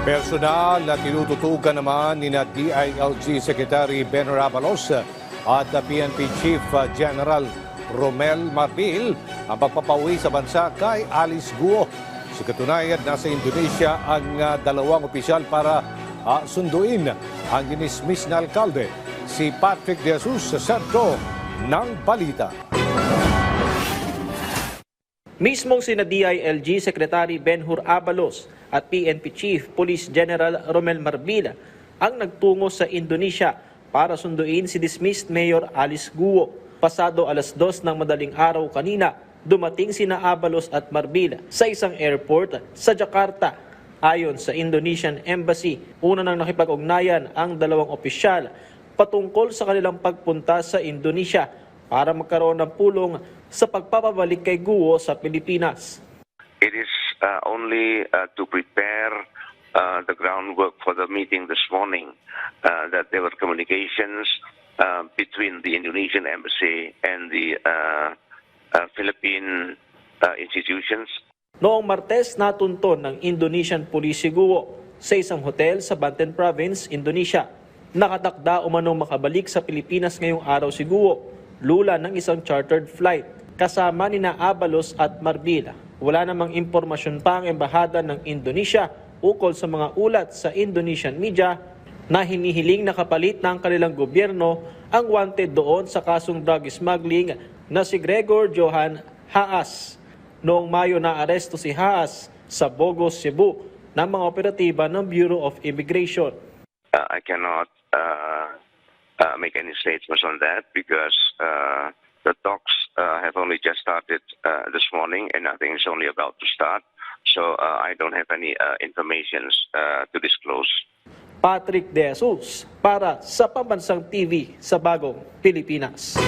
Personal na tinututugan naman ni DILG Secretary Benhur Abalos at PNP Chief General Romel Marbil ang pagpapauwi sa bansa kay Alice Guo. Sa katunayan, nasa Indonesia ang dalawang opisyal para sunduin ang dinismiss na alkalde. Si Patrick De Jesus sa sentro ng balita. Mismong sina DILG Secretary Benhur Abalos at PNP Chief Police General Romel Marbil ang nagtungo sa Indonesia para sunduin si dismissed Mayor Alice Guo. Pasado 2:00 ng madaling araw kanina, dumating sina Abalos at Marbil sa isang airport sa Jakarta. Ayon sa Indonesian Embassy, una nang nakipag-ugnayan ang dalawang opisyal patungkol sa kanilang pagpunta sa Indonesia para magkaroon ng pulong sa pagpapabalik kay Guo sa Pilipinas. It is only to prepare the groundwork for the meeting this morning that there were communications between the Indonesian embassy and the Philippine institutions. Noong Martes, natunton ng Indonesian Police si Guo sa isang hotel sa Banten Province, Indonesia. Nakatakda umanong makabalik sa Pilipinas ngayong araw si Guo, lula ng isang chartered flight kasama nina Abalos at Marbil. Wala namang impormasyon pa ang embahada ng Indonesia ukol sa mga ulat sa Indonesian media na hinihiling na kapalit ng kanilang gobyerno ang wanted doon sa kasong drug smuggling na si Gregor Johan Haas. Noong Mayo na aresto si Haas sa Bogos, Cebu ng mga operatiba ng Bureau of Immigration. I cannot make any statements on that because the talks have only just started this morning and I think it's only about to start. So I don't have any information to disclose. Patrick De Jesus para sa Pambansang TV sa Bagong Pilipinas.